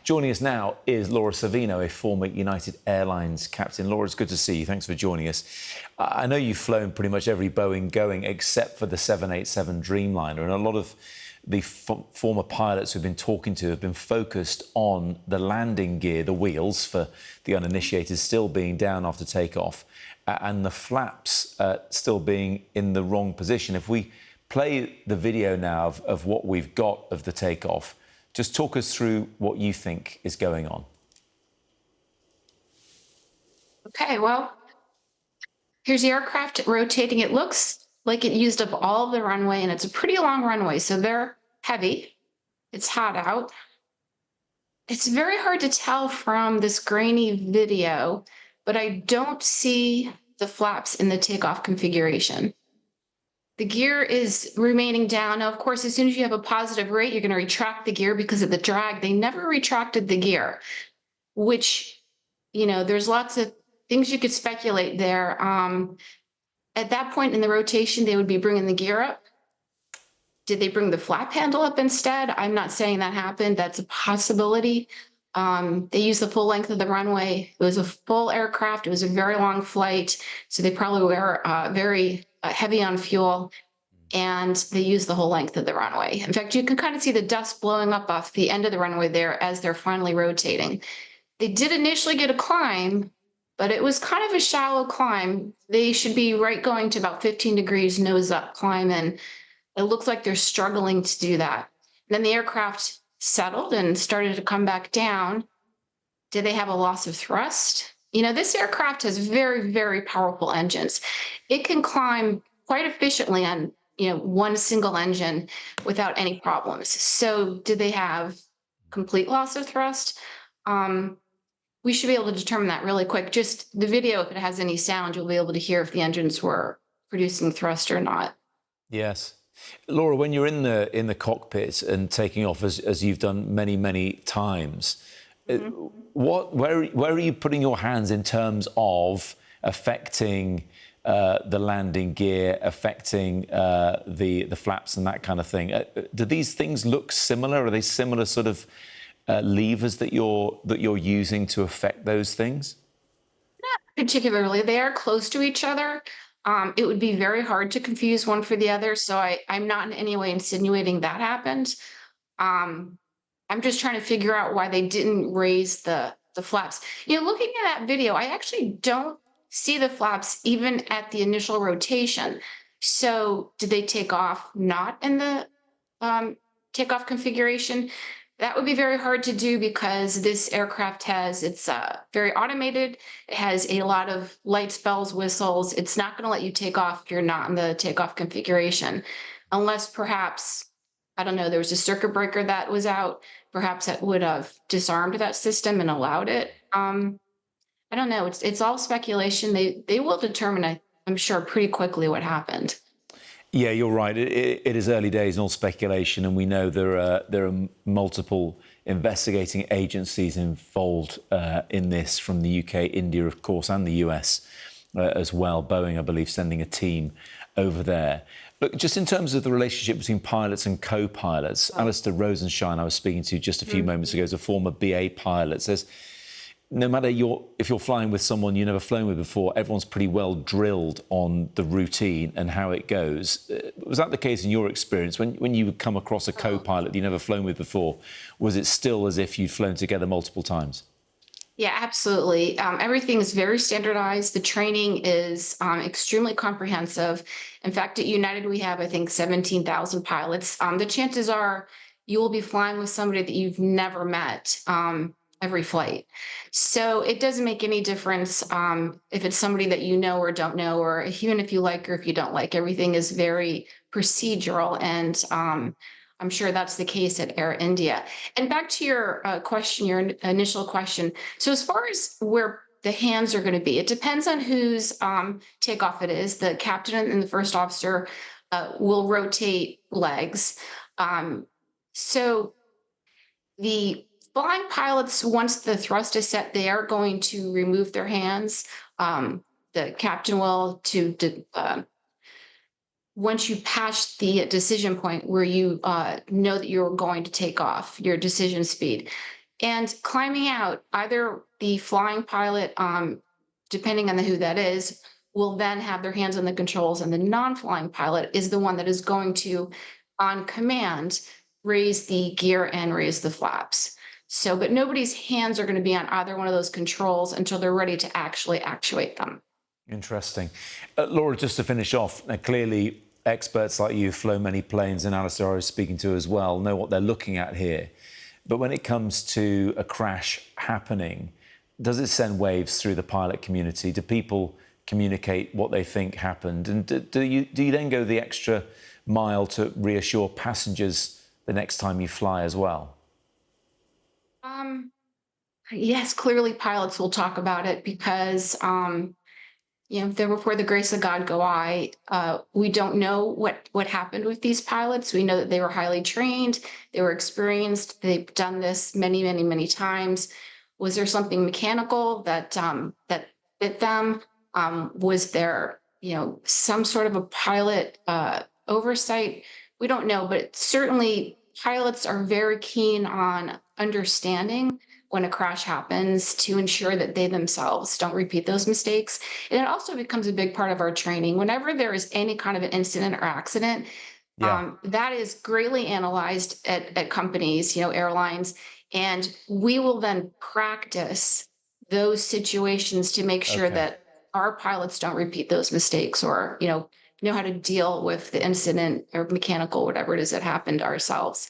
Joining us now is Laura Savino, a former United Airlines captain. Laura, it's good to see you. Thanks for joining us. I know you've flown pretty much every Boeing going except for the 787 Dreamliner, and a lot of the former pilots we've been talking to have been focused on the landing gear, the wheels, for the uninitiated, still being down after takeoff, and the flaps still being in the wrong position. If we play the video now of what we've got of the takeoff, just talk us through what you think is going on. Okay, well, here's the aircraft rotating. It looks like it used up all of the runway, and it's a pretty long runway, so they're heavy. It's hot out. It's very hard to tell from this grainy video, but I don't see the flaps in the takeoff configuration. The gear is remaining down. Now, of course, as soon as you have a positive rate, you're going to retract the gear because of the drag. They never retracted the gear, which, there's lots of things you could speculate there. At that point in the rotation, they would be bringing the gear up. Did they bring the flap handle up instead? I'm not saying that happened. That's a possibility. They used the full length of the runway. It was a full aircraft. It was a very long flight. So they probably were very heavy on fuel, and they used the whole length of the runway. In fact, you can kind of see the dust blowing up off the end of the runway there as they're finally rotating. They did initially get a climb, but it was kind of a shallow climb. They should be going to about 15 degrees nose up climb, and it looks like they're struggling to do that. Then the aircraft settled and started to come back down. Did they have a loss of thrust? This aircraft has very, very powerful engines. It can climb quite efficiently on, one single engine without any problems. So did they have complete loss of thrust? We should be able to determine that really quick. Just the video, if it has any sound, you'll be able to hear if the engines were producing thrust or not. Yes. Laura, when you're in the cockpit and taking off, as you've done many, many times, where are you putting your hands in terms of affecting the landing gear, affecting the flaps and that kind of thing? Do these things look similar? Are they similar sort of levers that you're using to affect those things? Not particularly. They are close to each other. It would be very hard to confuse one for the other, so I'm not in any way insinuating that happened. I'm just trying to figure out why they didn't raise the flaps. Looking at that video, I actually don't see the flaps even at the initial rotation. So did they take off not in the takeoff configuration? That would be very hard to do because this aircraft it's very automated. It has a lot of lights, bells, whistles. It's not going to let you take off if you're not in the takeoff configuration, unless perhaps, I don't know, there was a circuit breaker that was out. Perhaps that would have disarmed that system and allowed it. I don't know. It's all speculation. They will determine, I'm sure, pretty quickly what happened. Yeah, you're right. It is early days and all speculation, and we know there are multiple investigating agencies involved in this, from the UK, India, of course, and the US as well. Boeing, I believe, sending a team over there. But just in terms of the relationship between pilots and co-pilots, Alistair Rosenshine, I was speaking to just a few moments ago, is a former BA pilot, says no matter if you're flying with someone you've never flown with before, everyone's pretty well drilled on the routine and how it goes. Was that the case in your experience? When you would come across a co-pilot you've never flown with before, was it still as if you'd flown together multiple times? Yeah, absolutely. Everything is very standardized. The training is extremely comprehensive. In fact, at United, we have, I think, 17,000 pilots. The chances are you will be flying with somebody that you've never met every flight. So it doesn't make any difference if it's somebody that you know or don't know, or even if you like or if you don't like. Everything is very procedural, and I'm sure that's the case at Air India. And back to your question, your initial question. So as far as where the hands are going to be, it depends on whose takeoff it is. The captain and the first officer will rotate legs. So the flying pilots, once the thrust is set, they are going to remove their hands. The captain will once you pass the decision point where you know that you're going to take off, your decision speed, And climbing out, either the flying pilot, depending on who that is, will then have their hands on the controls, and the non-flying pilot is the one that is going to, on command, raise the gear and raise the flaps. So, but nobody's hands are going to be on either one of those controls until they're ready to actually actuate them. Interesting. Laura, just to finish off, now clearly experts like you flow many planes, and Alistair I was speaking to as well, know what they're looking at here. But when it comes to a crash happening, does it send waves through the pilot community? Do people communicate what they think happened? And do you then go the extra mile to reassure passengers the next time you fly as well? Yes, clearly pilots will talk about it because there before the grace of God go I. We don't know what happened with these pilots. We know that they were highly trained, they were experienced, they've done this many, many, many times. Was there something mechanical that bit them? Was there some sort of a pilot oversight? We don't know, but certainly pilots are very keen on understanding when a crash happens to ensure that they themselves don't repeat those mistakes. And it also becomes a big part of our training. Whenever there is any kind of an incident or accident, Yeah. that is greatly analyzed at companies, airlines, and we will then practice those situations to make sure Okay. that our pilots don't repeat those mistakes, or know how to deal with the incident or mechanical, whatever it is that happened ourselves.